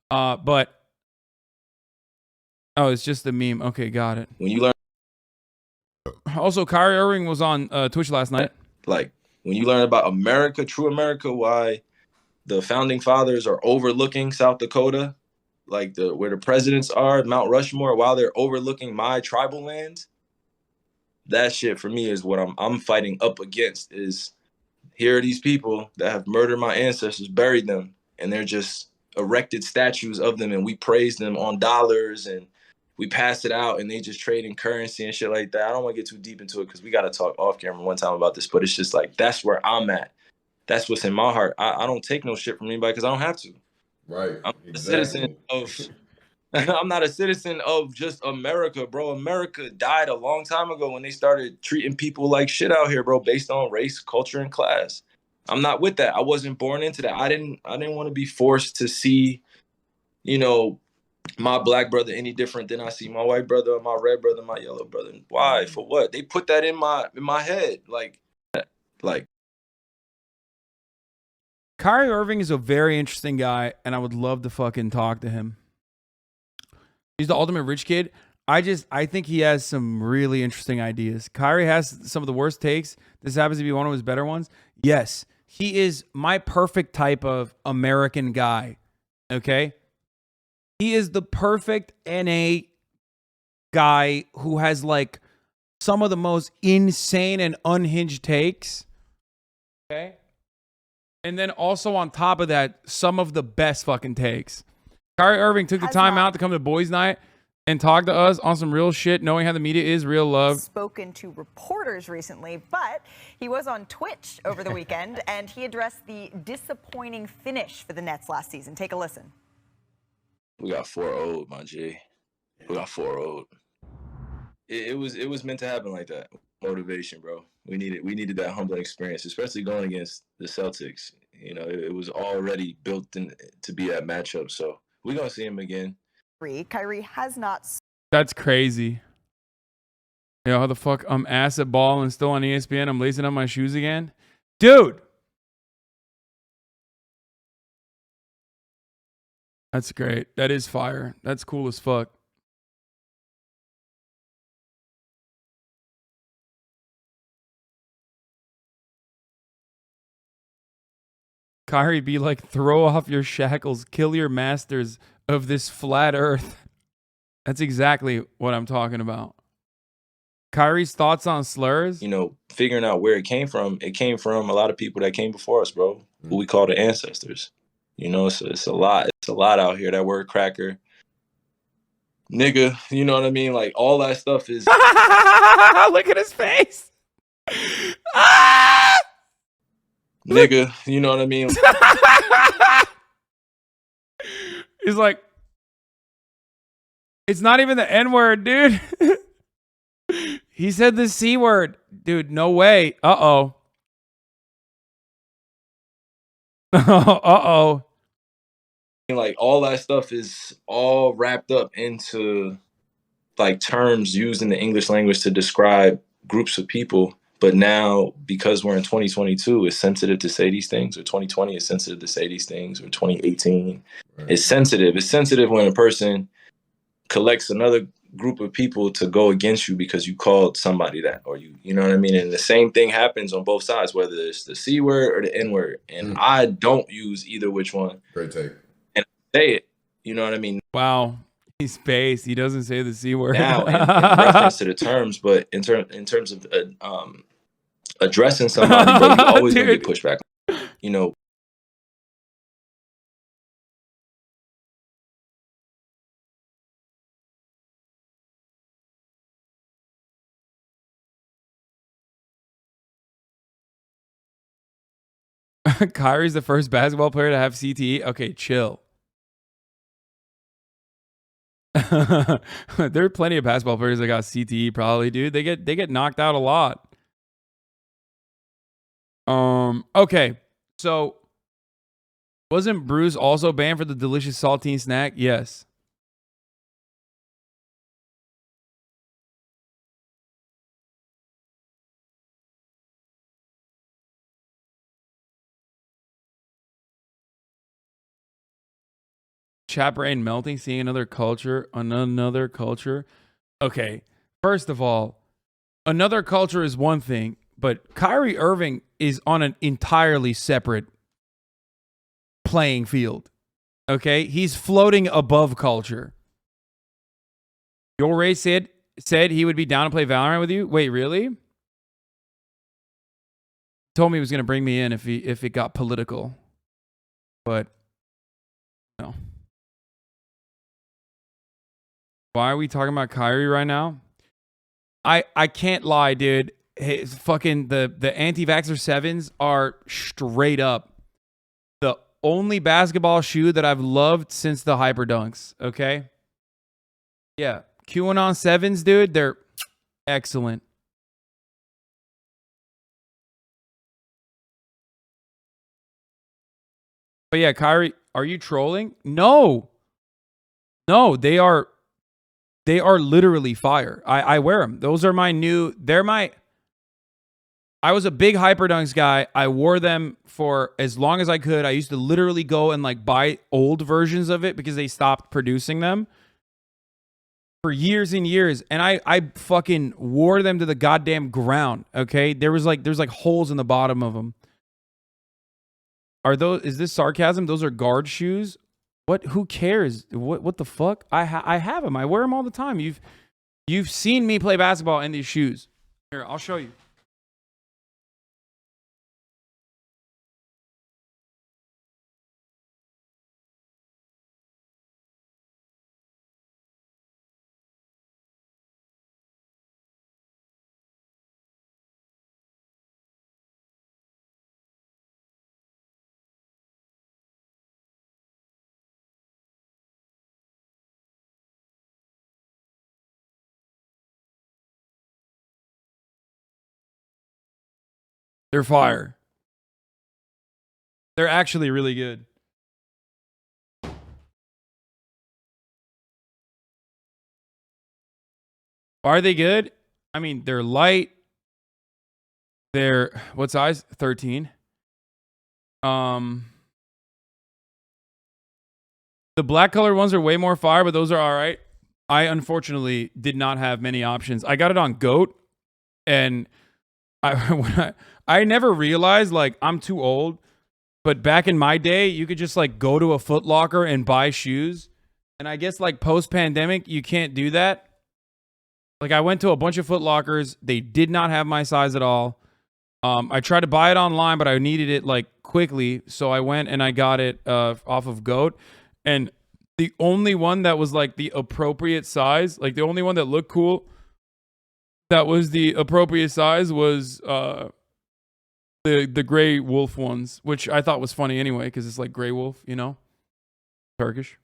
But oh, it's just a meme. Okay, got it. When you learn, also, Kyrie Irving was on Twitch last night. Like when you learn about America, true America, why the founding fathers are overlooking South Dakota, like where the presidents are, Mount Rushmore, while they're overlooking my tribal lands. That shit for me is what I'm fighting up against. Is here are these people that have murdered my ancestors, buried them, and they're just erected statues of them, and we praise them on dollars and we pass it out, and they just trade in currency and shit like that. I don't want to get too deep into it because we got to talk off camera one time about this, but it's just like that's where I'm at. That's what's in my heart. I don't take no shit from anybody because I don't have to. Right. I'm exactly. a citizen of. I'm not a citizen of just America, bro. America died a long time ago when they started treating people like shit out here, bro, based on race, culture, and class. I'm not with that. I wasn't born into that. I didn't want to be forced to see, you know, my black brother any different than I see my white brother, my red brother, my yellow brother. Why? For what? They put that in my head. Like Kyrie Irving is a very interesting guy, and I would love to fucking talk to him. He's the ultimate rich kid. I think he has some really interesting ideas. Kyrie has some of the worst takes. This happens to be one of his better ones. Yes, he is my perfect type of American guy. Okay? He is the perfect NA guy who has like some of the most insane and unhinged takes. Okay? And then also on top of that, some of the best fucking takes. Kyrie Irving took the time out to come to boys' night and talk to us on some real shit, knowing how the media is real love. Spoken to reporters recently, but he was on Twitch over the weekend and he addressed the disappointing finish for the Nets last season. Take a listen. we got 4-0, my G. We got 4-0. It was meant to happen like that. Motivation, bro. We needed that humbling experience, especially going against the Celtics. You know, it was already built in to be that matchup. So we're gonna see him again. Kyrie has not. That's crazy. Yo, how the fuck I'm ass at ball and still on ESPN? I'm lacing up my shoes again, dude. That's great. That is fire. That's cool as fuck. Kyrie be like, throw off your shackles, kill your masters of this flat earth. That's exactly what I'm talking about. Kyrie's thoughts on slurs? You know, figuring out where it came from a lot of people that came before us, bro, who we call the ancestors. You know, so it's a lot. It's a lot out here. That word cracker, nigga, you know what I mean? Like all that stuff is. Look at his face. Nigga, you know what I mean? He's like, it's not even the N word, dude. He said the C word. Dude, no way. Uh-oh. Uh-oh. Like all that stuff is all wrapped up into like terms used in the English language to describe groups of people. But now, because we're in 2022, it's sensitive to say these things, or 2020 is sensitive to say these things, or 2018 is sensitive. It's sensitive when a person collects another group of people to go against you because you called somebody that, or you know what I mean? And the same thing happens on both sides, whether it's the C word or the N word. And I don't use either which one. Great take. And I say it, you know what I mean? Wow. He's based. He doesn't say the C word. Now, in reference to the terms, but in terms of addressing somebody, bro, you always gonna get pushback. You know. Kyrie's the first basketball player to have CTE. Okay, chill. There are plenty of basketball players that got CTE, probably, dude. They get knocked out a lot. Okay. So wasn't Bruce also banned for the delicious saltine snack? Yes. Chat brain melting, seeing another culture. Okay, first of all, another culture is one thing, but Kyrie Irving is on an entirely separate playing field. Okay, he's floating above culture. YOURRAGE said he would be down to play Valorant with you. Wait, really? Told me he was going to bring me in if it got political, but no. Why are we talking about Kyrie right now? I can't lie, dude. Hey, fucking the anti-vaxxer 7s are straight up the only basketball shoe that I've loved since the Hyper Dunks. Okay, yeah, QAnon 7s, dude. They're excellent. But yeah, Kyrie, are you trolling? No, they are literally fire. I wear them. Those are my new. I was a big Hyperdunks guy. I wore them for as long as I could. I used to literally go and like buy old versions of it because they stopped producing them for years and years. And I fucking wore them to the goddamn ground. Okay, there's like holes in the bottom of them. Is this sarcasm? Those are guard shoes. What? Who cares? What the fuck? I have them. I wear them all the time. You've seen me play basketball in these shoes. Here, I'll show you. They're fire. They're actually really good. Are they good? I mean, they're light. They're what size? 13. The black colored ones are way more fire, but those are all right. I unfortunately did not have many options. I got it on GOAT, and I never realized like I'm too old, but back in my day, you could just like go to a Foot Locker and buy shoes. And I guess like post-pandemic, you can't do that. Like I went to a bunch of Foot Lockers. They did not have my size at all. I tried to buy it online, but I needed it like quickly. So I went and I got it off of GOAT. And the only one that was like the appropriate size, like the only one that looked cool, that was the appropriate size was the gray wolf ones, which I thought was funny anyway, because it's like gray wolf, you know, Turkish.